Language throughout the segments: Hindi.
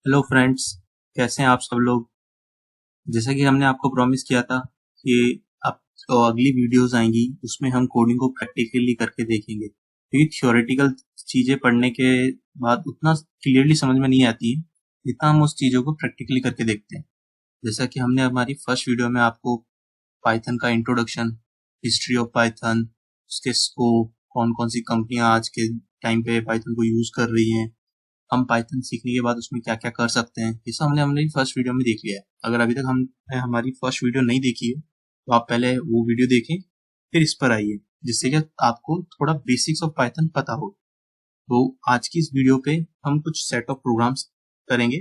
हेलो फ्रेंड्स, कैसे हैं आप सब लोग। जैसा कि हमने आपको प्रॉमिस किया था कि अब तो अगली वीडियोस आएंगी उसमें हम कोडिंग को प्रैक्टिकली करके देखेंगे, क्योंकि थ्योरेटिकल चीज़ें पढ़ने के बाद उतना क्लियरली समझ में नहीं आती है जितना हम उस चीज़ों को प्रैक्टिकली करके देखते हैं। जैसा कि हमने हमारी फर्स्ट वीडियो में आपको पाइथन का इंट्रोडक्शन, हिस्ट्री ऑफ पाइथन, उसके स्कोप, कौन कौन सी कंपनियां आज के टाइम पे पाइथन को यूज़ कर रही हैं, हम पाइथन सीखने के बाद उसमें क्या-क्या कर सकते हैं, ये सब हमने हमारी फर्स्ट वीडियो में देख लिया है। अगर अभी तक हमने हमारी फर्स्ट वीडियो नहीं देखी है, तो आप पहले वो वीडियो देखें, फिर इस पर आइए, जिससे कि आपको थोड़ा बेसिक्स ऑफ पाइथन पता हो। तो आज की इस वीडियो पे हम कुछ सेट ऑफ प्रोग्राम्स करेंगे,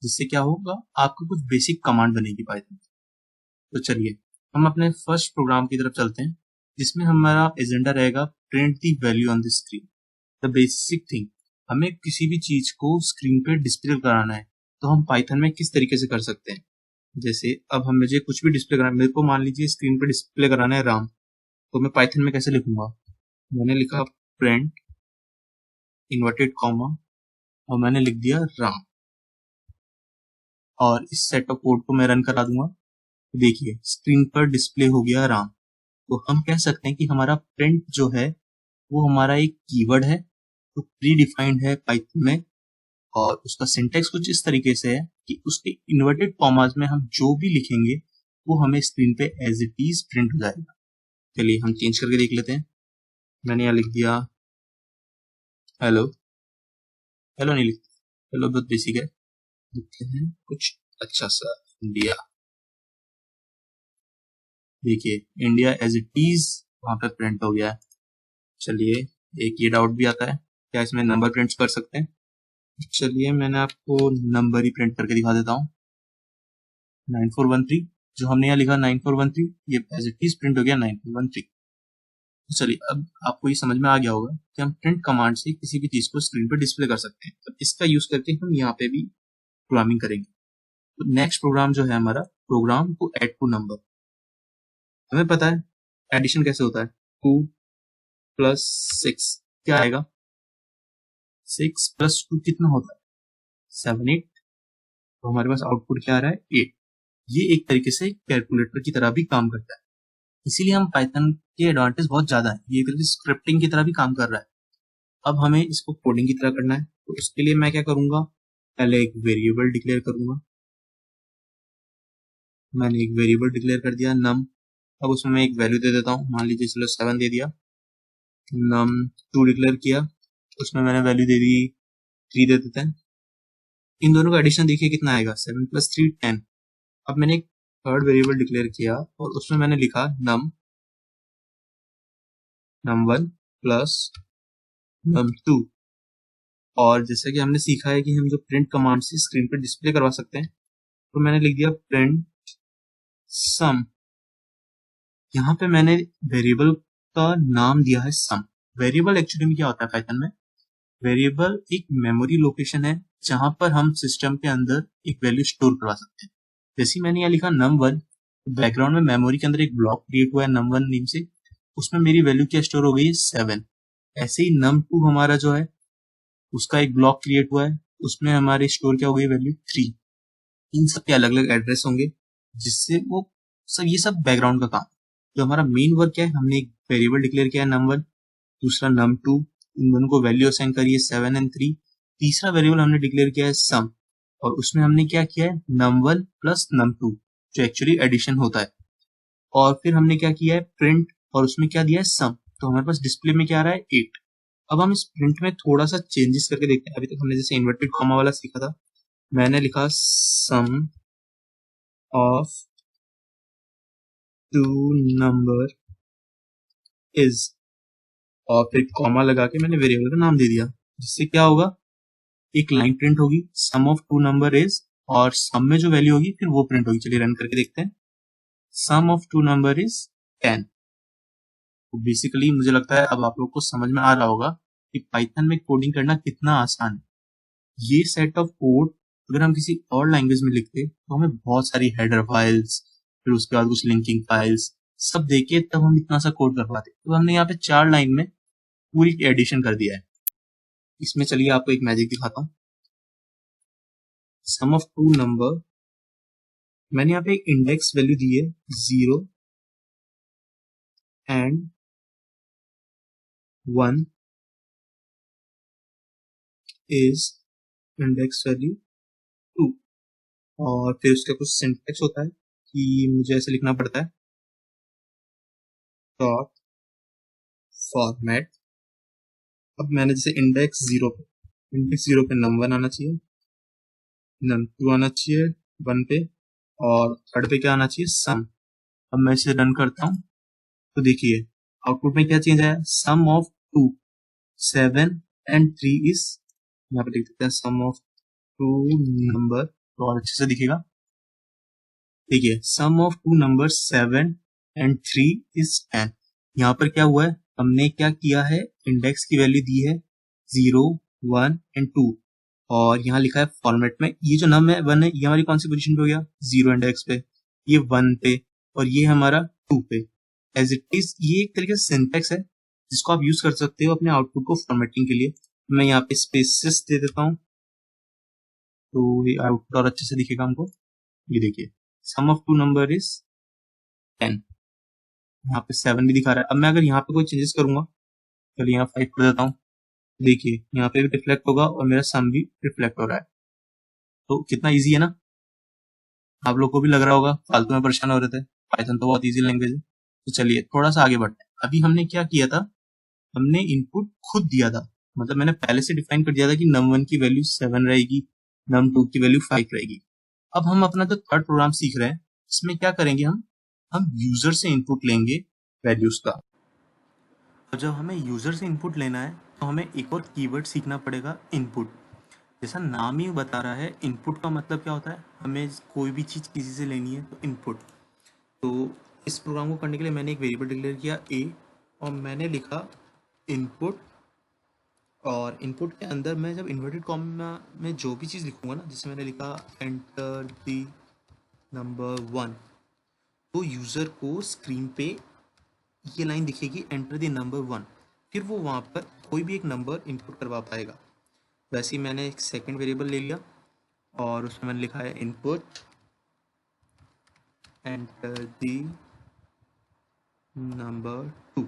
जिससे क्या होगा, आपको कुछ बेसिक कमांड बनेगी पाइथन। तो चलिए, हम अपने फर्स्ट प्रोग्राम की तरफ चलते हैं, जिसमें हमारा एजेंडा रहेगा print the value on the screen. The basic thing, हमें किसी भी चीज को स्क्रीन पे डिस्प्ले कराना है, तो हम पाइथन में किस तरीके से कर सकते हैं। जैसे अब हम मुझे कुछ भी डिस्प्ले कराना है, मेरे को मान लीजिए स्क्रीन पे डिस्प्ले कराना है राम, तो मैं पाइथन में कैसे लिखूंगा। मैंने लिखा प्रिंट इन्वर्टेड कॉमा और मैंने लिख दिया राम, और इस सेट ऑफ कोड को मैं रन करा दूंगा। देखिए स्क्रीन पर डिस्प्ले हो गया राम। तो हम कह सकते हैं कि हमारा प्रिंट जो है वो हमारा एक कीवर्ड है, जो प्री डिफाइंड है पाइथन में, और उसका सिंटेक्स कुछ इस तरीके से है कि उसके इन्वर्टेड कॉमास में हम जो भी लिखेंगे वो हमें स्क्रीन पे एज इट इज प्रिंट हो जाएगा। चलिए हम चेंज करके देख लेते हैं। मैंने यहाँ लिख दिया हेलो। हेलो नहीं लिख, हेलो बहुत बेसिक है, लिखते हैं कुछ अच्छा सा इंडिया। देखिए इंडिया एज इट इज वहां पे प्रिंट हो गया है। चलिए एक ये डाउट भी आता है, क्या इसमें नंबर प्रिंट कर सकते हैं। चलिए मैंने आपको नंबर ही प्रिंट करके दिखा देता हूँ। 9413, जो हमने यहाँ लिखा 9413, ये एज इट इज प्रिंट हो गया 9413। चलिए अब आपको ये समझ में आ गया होगा कि हम प्रिंट कमांड से किसी भी चीज को स्क्रीन पर डिस्प्ले कर सकते हैं। तो इसका यूज करके हम यहाँ पे भी प्रोग्रामिंग करेंगे। तो नेक्स्ट प्रोग्राम जो है हमारा, program to add two number. हमें पता है एडिशन कैसे होता है, 2 + 6 क्या आएगा, 6 + 2 कितना होता है, 7 8। तो हमारे पास आउटपुट क्या आ रहा है, 8। ये एक तरीके से कैलकुलेटर की तरह भी काम करता है, इसीलिए हम पाइथन के एडवांटेज बहुत ज्यादा है, ये करके स्क्रिप्टिंग की तरह भी काम कर रहा है। अब हमें इसको कोडिंग की तरह करना है, तो इसके लिए मैं क्या करूंगा, पहले एक वेरिएबल डिक्लेयर करूंगा। मैंने एक वेरिएबल डिक्लेयर कर दिया नम। अब उसमें मैं एक वैल्यू दे देता हूँ, मान लीजिए चलो 7 दे दिया। नम 2 डिक्लेयर किया, उसमें मैंने वैल्यू दे दी 3 दे देते हैं। इन दोनों का एडिशन देखिए कितना आएगा, 7 + 3 10। अब मैंने एक थर्ड वेरिएबल डिक्लेयर किया और उसमें मैंने लिखा num1 + num2। और जैसे कि हमने सीखा है कि हम जो प्रिंट कमांड से स्क्रीन पर डिस्प्ले करवा सकते हैं, तो मैंने लिख दिया प्रिंट सम। यहाँ पे मैंने वेरिएबल का नाम दिया है सम। वेरिएबल एक्चुअली में क्या होता है पाइथन में, वेरिएबल एक मेमोरी लोकेशन है जहां पर हम सिस्टम के अंदर एक वैल्यू स्टोर करवा सकते हैं। जैसे मैंने यहाँ लिखा num1, बैकग्राउंड में मेमोरी के अंदर एक ब्लॉक क्रिएट हुआ है num1 नेम से, उसमें मेरी वैल्यू क्या स्टोर हो गई है, 7। ऐसे ही num2 हमारा जो है उसका एक ब्लॉक क्रिएट हुआ है, उसमें हमारी स्टोर क्या हो गई, वैल्यू 3। इन सब के अलग अलग एड्रेस होंगे, जिससे वो सब, ये सब बैकग्राउंड का काम। जो हमारा मेन वर्क क्या है, हमने एक वेरिएबल डिक्लेयर किया है num1, दूसरा num2, इन दोनों को वैल्यू असाइन करी है 7 और 3। तीसरा वेरिएबल हमने डिक्लेयर किया है सम, और उसमें हमने क्या किया है, num1 + num2, जो एक्चुअली एडिशन होता है। और फिर हमने क्या किया है, प्रिंट, और उसमें क्या दिया है, सम। तो हमारे पास डिस्प्ले में क्या आ रहा है, 8। अब हम इस प्रिंट में थोड़ा सा चेंजेस करके देखते हैं। अभी तक हमने जैसे इन्वर्टेड कॉमा वाला सीखा था, मैंने लिखा सम ऑफ टू नंबर इज, और फिर कॉमा लगा के मैंने वेरिएबल का नाम दे दिया, जिससे क्या होगा, एक लाइन प्रिंट होगी, सम ऑफ टू नंबर इज, और सम में जो वैल्यू होगी फिर वो प्रिंट होगी। चलिए रन करके देखते हैं। सम ऑफ टू नंबर इज 10। तो बेसिकली मुझे लगता है अब आप लोग को समझ में आ रहा होगा कि पाइथन में कोडिंग करना कितना आसान है। ये सेट ऑफ कोड अगर हम किसी और लैंग्वेज में लिखते तो हमें बहुत सारी हेडर फाइल्स, फिर उसके बाद कुछ लिंकिंग फाइल्स सब देके तब हम इतना सा कोड कर पाते। तो हमने यहाँ पे 4 लाइन में पूरी एडिशन कर दिया है। इसमें चलिए आपको एक मैजिक दिखाता हूँ। सम ऑफ टू नंबर, मैंने यहाँ पे एक इंडेक्स वैल्यू दी है 0 एंड 1 इज इंडेक्स वैल्यू 2, और फिर उसका कुछ सिंटैक्स होता है कि मुझे ऐसे लिखना पड़ता है डॉट फॉर्मेट। अब मैंने जैसे इंडेक्स 0 पे नम 1 आना चाहिए, नम 2 आना चाहिए 1 पे, और थर्ड पे क्या आना चाहिए सम। अब मैं इसे रन करता हूँ तो देखिए आउटपुट में क्या चेंज आया, सम ऑफ 2 7 एंड 3 इज, यहाँ पे लिख देते हैं सम ऑफ टू नंबर तो और अच्छे से दिखेगा। देखिए sum of two number 7 and 3 is 10। यहाँ पर क्या हुआ है, हमने क्या किया है, इंडेक्स की वैल्यू दी है 0 1 एंड 2, और यहाँ लिखा है फॉर्मेट में ये जो नम है 1 है, ये हमारी कौन सी पोजीशन पे हो गया, 0 इंडेक्स पे, ये 1 पे, और ये हमारा 2 पे। एज इट इज ये एक तरीके से सिंटैक्स है जिसको आप यूज कर सकते हो अपने आउटपुट को फॉर्मेटिंग के लिए। मैं यहाँ पे स्पेसेस दे देता हूँ तो ये आउटपुट और अच्छे से दिखेगा हमको। ये देखिए sum of two number is 10, यहाँ पे 7 भी दिखा रहा है। अब मैं अगर यहाँ पे कोई चेंजेस करूंगा, चलिए यहाँ 5 कर देता हूँ, देखिए यहाँ पे भी रिफ्लेक्ट होगा और मेरा सम भी रिफ्लेक्ट हो रहा है। तो कितना इजी है ना, आप लोग को भी लग रहा होगा फालतू में परेशान हो रहे थे, पाइथन तो बहुत इजी लैंग्वेज है। तो चलिए थोड़ा सा आगे बढ़ते हैं। अभी हमने क्या किया था, हमने इनपुट खुद दिया था, मतलब मैंने पहले से डिफाइन कर दिया था कि num1 की वैल्यू 7 रहेगी, num2 की वैल्यू 5 रहेगी। अब हम अपना जो थर्ड प्रोग्राम सीख रहे हैं इसमें क्या करेंगे, हम यूजर से इनपुट लेंगे वैल्यूज का। और जब हमें यूजर से इनपुट लेना है तो हमें एक और कीवर्ड सीखना पड़ेगा, इनपुट। जैसा नाम ही बता रहा है, इनपुट का मतलब क्या होता है, हमें कोई भी चीज़ किसी से लेनी है तो इनपुट। तो इस प्रोग्राम को करने के लिए मैंने एक वेरिएबल डिक्लेयर किया a, और मैंने लिखा इनपुट, और इनपुट के अंदर मैं जब इन्वर्टेड कॉमा में जो भी चीज़ लिखूंगा ना, जैसे मैंने लिखा एंटर द नंबर 1, तो यूज़र को स्क्रीन पे ये लाइन दिखेगी एंटर द नंबर 1, फिर वो वहाँ पर कोई भी एक नंबर इनपुट करवा पाएगा। वैसे ही मैंने एक सेकंड वेरिएबल ले लिया और उसमें मैंने लिखा है इनपुट एंटर द नंबर 2।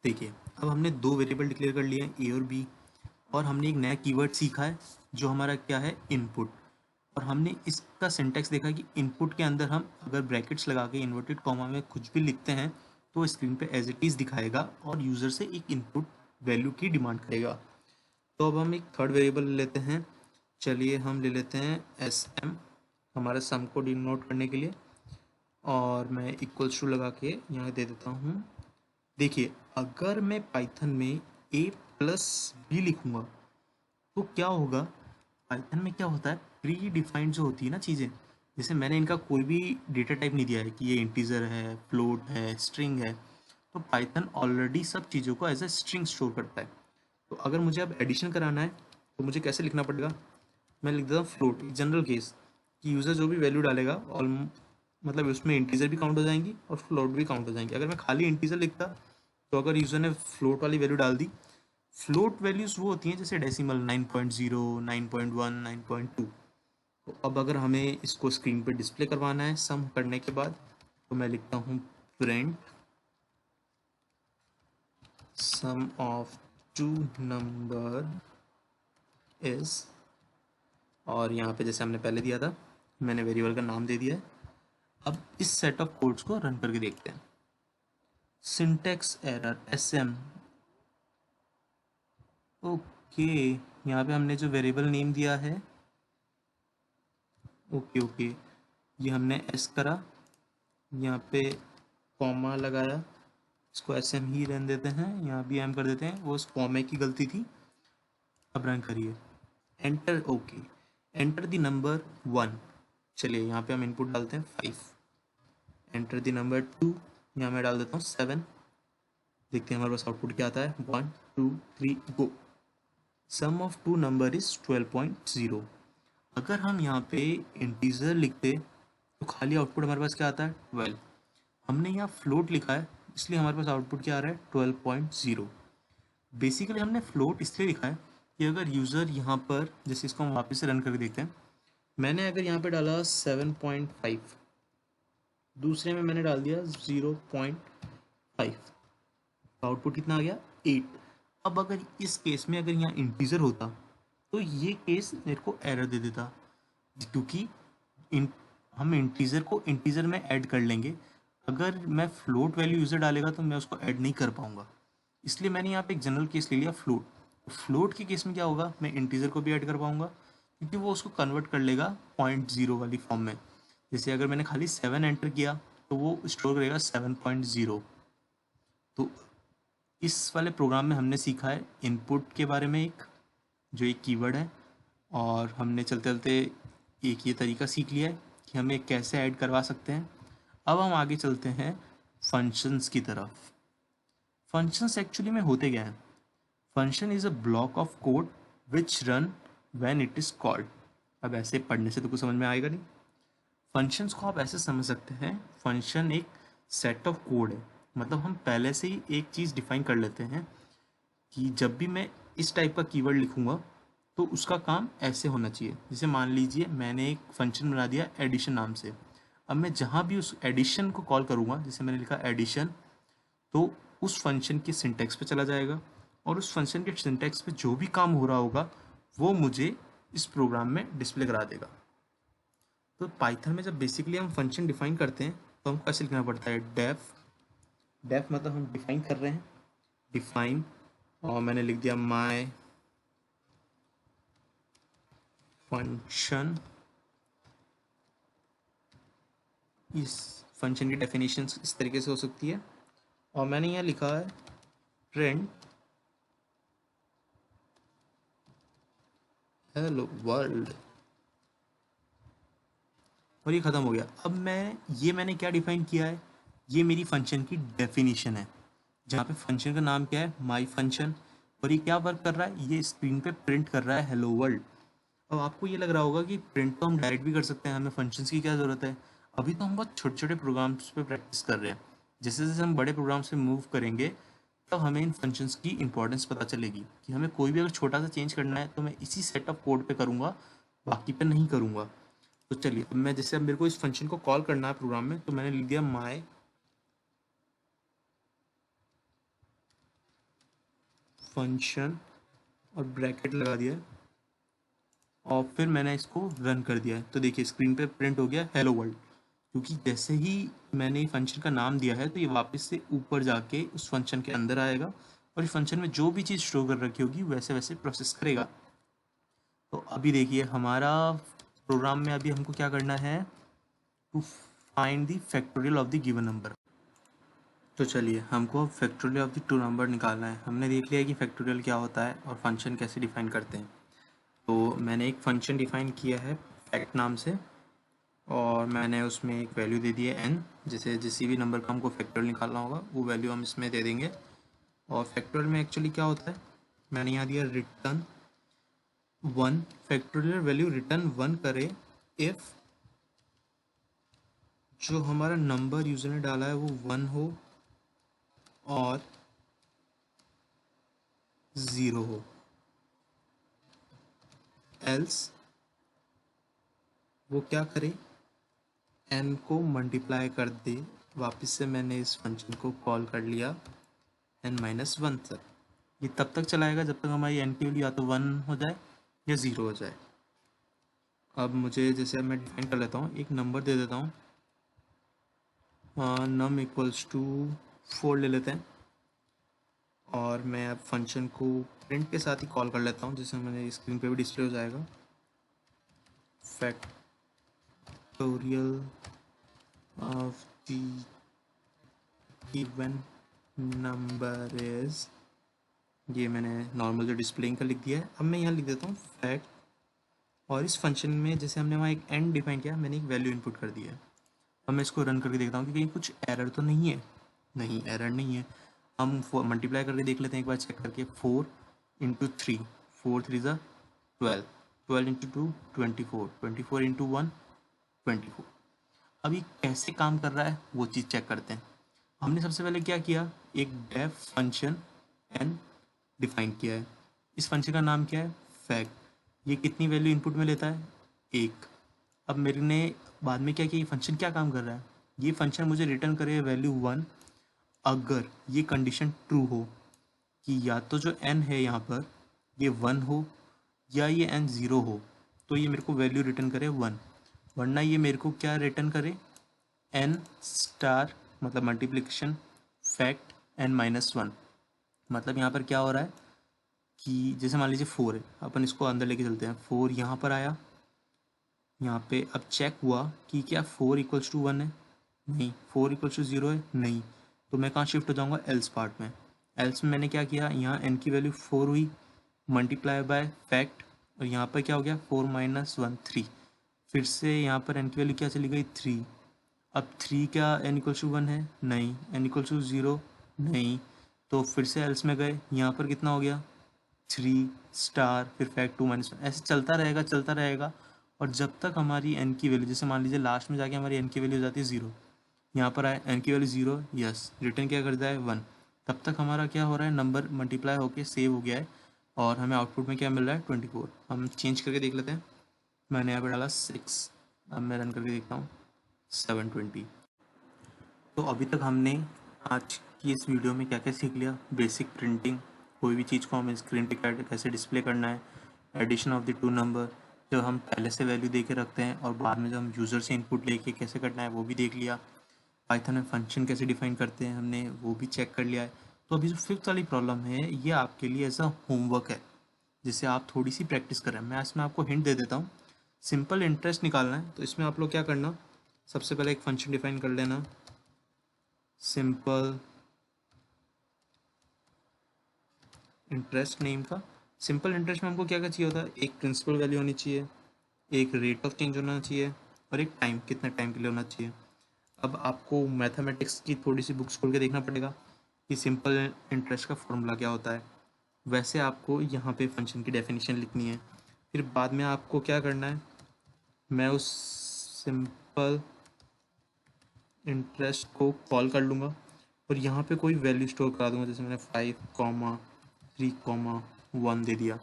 देखिए अब हमने दो वेरिएबल डिक्लेयर कर लिए हैं, ए और बी, और हमने एक नया कीवर्ड सीखा है जो हमारा क्या है, इनपुट। और हमने इसका सिंटैक्स देखा कि इनपुट के अंदर हम अगर ब्रैकेट्स लगा के इन्वर्टेड कॉमा में कुछ भी लिखते हैं तो स्क्रीन पे एज इट इज़ दिखाएगा और यूज़र से एक इनपुट वैल्यू की डिमांड करेगा। तो अब हम एक थर्ड वेरिएबल ले लेते हैं, चलिए हम ले लेते हैं एस एम, हमारे सम को डिनोट करने के लिए, और मैं इक्वल्स टू लगा के यहाँ दे देता हूँ। देखिए अगर मैं पाइथन में a प्लस बी लिखूँगा तो क्या होगा, पाइथन में क्या होता है, प्री डिफाइंड जो होती है ना चीज़ें, जैसे मैंने इनका कोई भी डेटा टाइप नहीं दिया है कि ये इंटीजर है, फ्लोट है, स्ट्रिंग है, तो पाइथन ऑलरेडी सब चीज़ों को एज ए स्ट्रिंग स्टोर करता है। तो अगर मुझे अब एडिशन कराना है तो मुझे कैसे लिखना पड़ेगा, मैं लिख देता हूँ फ्लोट, जनरल केस कि यूज़र जो भी वैल्यू डालेगा ऑल मतलब उसमें इंटीजर भी काउंट हो जाएंगी और फ्लोट भी काउंट हो जाएंगी। अगर मैं खाली इंटीजर लिखता तो अगर यूज़र ने फ्लोट वाली वैल्यू डाल दी, फ्लोट वैल्यूज़ वो होती हैं जैसे डेसिमल 9.0, 9.1, 9.2। तो अब अगर हमें इसको स्क्रीन पे डिस्प्ले करवाना है सम करने के बाद, तो मैं लिखता हूँ print sum of two number is, और यहाँ पे जैसे हमने पहले दिया था मैंने वेरिएबल का नाम दे दिया है। अब इस सेट ऑफ कोड्स को रन करके देखते हैं। सिंटैक्स एरर एसएम, ओके, यहाँ पे हमने जो वेरिएबल नेम दिया है, ओके, ये हमने एस करा, यहाँ पे कॉमा लगाया, इसको एस एम ही रहने देते हैं, यहाँ भी एम कर देते हैं, वो उस कॉमे की गलती थी। अब रन करिए, enter, okay, enter the number 1, चलिए यहाँ पे हम इनपुट डालते हैं 5, एंटर द नंबर 2, यहाँ मैं डाल देता हूँ 7, देखते हैं हमारे पास आउटपुट क्या आता है, 1 2 3 गो, सम ऑफ टू नंबर इज 12.0। अगर हम यहाँ पे इंटीजर लिखते तो खाली आउटपुट हमारे पास क्या आता है, 12। हमने यहाँ फ्लोट लिखा है इसलिए हमारे पास आउटपुट क्या आ रहा है, 12.0। बेसिकली हमने फ्लोट इसलिए लिखा है कि अगर यूज़र यहाँ पर, जैसे इसको हम वापस से रन करके देखते हैं, मैंने अगर यहाँ पे डाला 7.5, दूसरे में मैंने डाल दिया 0.5, आउटपुट कितना आ गया 8। अब अगर इस केस में अगर यहाँ इंटीजर होता तो ये केस मेरे को एरर दे देता, क्योंकि इन हम इंटीजर को इंटीजर में ऐड कर लेंगे। अगर मैं फ्लोट वैल्यू यूज़र डालेगा तो मैं उसको ऐड नहीं कर पाऊंगा, इसलिए मैंने यहाँ पे एक जनरल केस ले लिया फ्लोट। फ्लोट के केस में क्या होगा, मैं इंटीजर को भी ऐड कर पाऊंगा क्योंकि वो उसको कन्वर्ट कर लेगा 0.0 वाली फॉर्म में। जैसे अगर मैंने खाली 7 एंटर किया तो वो स्टोर करेगा 7.0। तो इस वाले प्रोग्राम में हमने सीखा है इनपुट के बारे में, एक जो एक कीवर्ड है, और हमने चलते चलते एक ये तरीका सीख लिया है कि हमें कैसे ऐड करवा सकते हैं। अब हम आगे चलते हैं फंक्शंस की तरफ। फंक्शंस एक्चुअली में होते क्या हैं? Function is a block of code which run when it is called. अब ऐसे पढ़ने से तो कुछ समझ में आएगा नहीं। फंक्शंस को आप ऐसे समझ सकते हैं, फंक्शन एक सेट ऑफ कोड है। मतलब हम पहले से ही एक चीज़ डिफाइन कर लेते हैं कि जब भी मैं इस टाइप का कीवर्ड लिखूंगा तो उसका काम ऐसे होना चाहिए। जैसे मान लीजिए मैंने एक फंक्शन बना दिया एडिशन नाम से। अब मैं जहाँ भी उस एडिशन को कॉल करूँगा, जैसे मैंने लिखा एडिशन, तो उस फंक्शन के सिंटैक्स पे चला जाएगा और उस फंक्शन के सिंटैक्स पे जो भी काम हो रहा होगा वो मुझे इस प्रोग्राम में डिस्प्ले करा देगा। तो पाइथन में जब बेसिकली हम फंक्शन डिफाइन करते हैं तो हमको ऐसे लिखना पड़ता है डेफ। डेफ मतलब हम डिफाइन कर रहे हैं, डिफाइन, और मैंने लिख दिया माय फंक्शन। इस फंक्शन की डेफिनेशन इस तरीके से हो सकती है, और मैंने यहाँ लिखा है प्रिंट हेलो वर्ल्ड, और ये ख़त्म हो गया। अब मैंने क्या डिफाइन किया है, ये मेरी फंक्शन की डेफिनेशन है, जहाँ पे फंक्शन का नाम क्या है, माई फंक्शन, और ये क्या वर्क कर रहा है, ये स्क्रीन पे प्रिंट कर रहा है हेलो वर्ल्ड। अब आपको ये लग रहा होगा कि प्रिंट तो हम डायरेक्ट भी कर सकते हैं, हमें फंक्शंस की क्या ज़रूरत है। अभी तो हम बहुत छोटे छोटे प्रोग्राम्स पे प्रैक्टिस कर रहे हैं, जैसे जैसे हम बड़े प्रोग्राम्स पे मूव करेंगे तब हमें इन फंक्शंस की इंपॉर्टेंस पता चलेगी कि हमें कोई भी अगर छोटा सा चेंज करना है तो मैं इसी सेट ऑफ कोड पे करूँगा, बाकी पे नहीं करूँगा। तो चलिए, अब मैं जैसे अब मेरे को इस फंक्शन को कॉल करना है प्रोग्राम में, तो मैंने लिख दिया माई फंक्शन और ब्रैकेट लगा दिया, और फिर मैंने इसको रन कर दिया है। तो देखिए स्क्रीन पे प्रिंट हो गया हेलो वर्ल्ड, क्योंकि जैसे ही मैंने फंक्शन का नाम दिया है तो ये वापस से ऊपर जाके उस फंक्शन के अंदर आएगा और इस फंक्शन में जो भी चीज़ स्टोर कर रखी होगी वैसे वैसे प्रोसेस करेगा। तो अभी देखिए हमारा प्रोग्राम में अभी हमको क्या करना है, to find the factorial of the given number. तो चलिए हमको factorial of the two number निकालना है। हमने देख लिया कि फैक्टोरियल क्या होता है और फंक्शन कैसे डिफाइन करते हैं। तो मैंने एक फंक्शन डिफाइन किया है फैक्ट नाम से, और मैंने उसमें एक वैल्यू दे दी है n। जैसे जिस भी नंबर का हमको फैक्टोरियल निकालना होगा वो वैल्यू हम इसमें दे देंगे। और फैक्टोरियल में एक्चुअली क्या होता है, मैंने यहाँ दिया रिटर्न 1। फैक्टोरियल वैल्यू रिटर्न 1 करे इफ़ जो हमारा नंबर यूज़र ने डाला है वो 1 हो और 0 हो, एल्स वो क्या करे, n को मल्टीप्लाई कर दे। वापस से मैंने इस फंक्शन को कॉल कर लिया n-1 तक। ये तब तक चलाएगा जब तक हमारी n की वैल्यू या तो 1 हो जाए या 0 हो जाए। अब मुझे जैसे अब मैं डिफाइन कर लेता हूँ, एक नंबर दे देता हूँ, num इक्वल्स टू 4 ले लेते हैं, और मैं अब फंक्शन को प्रिंट के साथ ही कॉल कर लेता हूँ, जैसे मैंने स्क्रीन पे भी डिस्प्ले हो जाएगा। Factorial of the given number is, ये मैंने नॉर्मल जो डिस्प्लेइंग का लिख दिया है। अब मैं यहाँ लिख देता हूँ फैक्ट, और इस फंक्शन में जैसे हमने वहाँ एक एंड डिफाइन किया, मैंने एक वैल्यू इनपुट कर दिया है। अब मैं इसको रन करके देखता हूँ कि कहीं कुछ एरर तो नहीं है। नहीं, एरर नहीं है। हम मल्टीप्लाई करके देख लेते हैं एक बार चेक करके। 4 इंटू 3, 4 3 ज़ा 12, 12 इंटू 2 24, 24 इंटू 1 24। अब ये कैसे काम कर रहा है वो चीज़ चेक करते हैं। हमने सबसे पहले क्या किया, एक डेफ फंक्शन एन डिफाइन किया है। इस फंक्शन का नाम क्या है, फैक्ट। ये कितनी वैल्यू इनपुट में लेता है, 1। अब मेरे ने बाद में क्या किया, ये फंक्शन क्या काम कर रहा है, ये फंक्शन मुझे रिटर्न करे वैल्यू 1 अगर ये कंडीशन ट्रू हो कि या तो जो n है यहाँ पर ये 1 हो या ये n 0 हो, तो ये मेरे को वैल्यू रिटर्न करे 1, वरना ये मेरे को क्या रिटर्न करे, n स्टार मतलब मल्टीप्लिकेशन फैक्ट n-1। मतलब यहाँ पर क्या हो रहा है कि जैसे मान लीजिए 4 है, अपन इसको अंदर लेके चलते हैं, 4 यहाँ पर आया, यहाँ पे अब चेक हुआ कि क्या 4 इक्वल्स टू 1 है, नहीं। 4 इक्वल्स टू 0 है, नहीं। तो मैं कहाँ शिफ्ट हो जाऊँगा, एल्स पार्ट में। एल्स में मैंने क्या किया, यहाँ n की वैल्यू 4 हुई, मल्टीप्लाई बाय फैक्ट, और यहाँ पर क्या हो गया 4 - 1 3। फिर से यहाँ पर n की वैल्यू क्या चली गई, 3। अब 3 क्या n इक्वल्स टू 1 है, नहीं। n इक्वल्स टू 0, नहीं। तो फिर से एल्स में गए, यहाँ पर कितना हो गया 3 स्टार, फिर फैक्ट 2 - 1, ऐसे चलता रहेगा चलता रहेगा। और जब तक हमारी n की वैल्यू, जैसे मान लीजिए लास्ट में जाके हमारी n की वैल्यू हो जाती है 0, यहाँ पर आए n की वैल्यू 0, यस, रिटर्न क्या करता है 1, तब तक हमारा क्या हो रहा है, नंबर मल्टीप्लाई होके सेव हो गया है और हमें आउटपुट में क्या मिल रहा है 24। हम चेंज करके देख लेते हैं, मैंने यहाँ पर डाला 6, अब मैं रन करके देखता हूँ 720। तो अभी तक हमने आज की इस वीडियो में क्या क्या सीख लिया, बेसिक प्रिंटिंग, कोई भी चीज़ को हमें स्क्रीन पे कैसे डिस्प्ले करना है, एडिशन ऑफ द 2 नंबर, जो हम पहले से वैल्यू दे के रखते हैं और बाद में जब हम यूज़र से इनपुट लेके कैसे करना है वो भी देख लिया। पाइथन में फंक्शन कैसे डिफाइन करते हैं हमने वो भी चेक कर लिया है। तो अभी जो फिफ्थ वाली प्रॉब्लम है ये आपके लिए एज अ होमवर्क है, जिससे आप थोड़ी सी प्रैक्टिस करें। मैं इसमें आपको हिंट दे देता हूँ, सिंपल इंटरेस्ट निकालना है। तो इसमें आप लोग क्या करना, सबसे पहले एक फंक्शन डिफाइन कर लेना, सिंपल इंटरेस्ट नेम का। सिंपल इंटरेस्ट में हमको क्या क्या चाहिए होता है, एक प्रिंसिपल वैल्यू होनी चाहिए, एक रेट ऑफ चेंज होना चाहिए और एक टाइम, कितने टाइम के लिए होना चाहिए। अब आपको मैथमेटिक्स की थोड़ी सी बुक्स खोल के देखना पड़ेगा कि सिंपल इंटरेस्ट का फॉर्मूला क्या होता है। वैसे आपको यहाँ पे फंक्शन की डेफिनेशन लिखनी है, फिर बाद में आपको क्या करना है, मैं उस सिंपल इंटरेस्ट को कॉल कर लूँगा और यहाँ पे कोई वैल्यू स्टोर करा दूँगा, जैसे मैंने 5,3,1 दे दिया।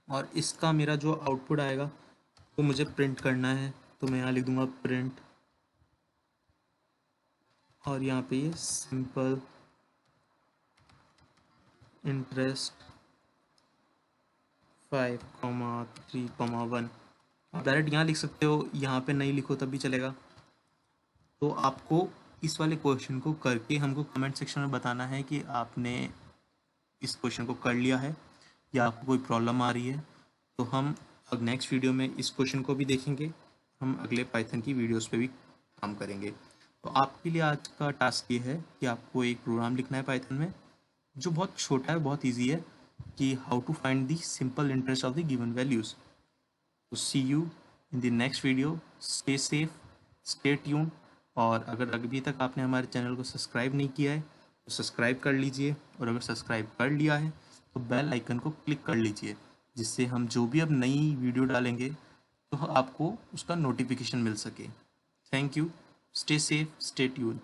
और इसका मेरा जो आउटपुट आएगा वो मुझे प्रिंट करना है, तो मैं यहाँ लिख दूँगा प्रिंट, और यहाँ पे ये सिंपल इंटरेस्ट 5,3,1। आप डायरेक्ट यहाँ लिख सकते हो, यहाँ पे नहीं लिखो तब भी चलेगा। तो आपको इस वाले क्वेश्चन को करके हमको कमेंट सेक्शन में बताना है कि आपने इस क्वेश्चन को कर लिया है या आपको कोई प्रॉब्लम आ रही है। तो हम अब नेक्स्ट वीडियो में इस क्वेश्चन को भी देखेंगे, हम अगले पाइथन की वीडियोस पे भी काम करेंगे। तो आपके लिए आज का टास्क ये है कि आपको एक प्रोग्राम लिखना है पाइथन में जो बहुत छोटा है, बहुत ईजी है, कि how to find the simple interest of the given values. तो see you in the next video, stay safe, stay tune. और अगर अभी तक आपने हमारे चैनल को सब्सक्राइब नहीं किया है तो सब्सक्राइब कर लीजिए, और अगर सब्सक्राइब कर लिया है तो बेल आइकन को क्लिक कर लीजिए, जिससे हम जो भी अब नई वीडियो डालेंगे तो आपको उसका नोटिफिकेशन मिल सके। Thank you, stay safe, stay tune.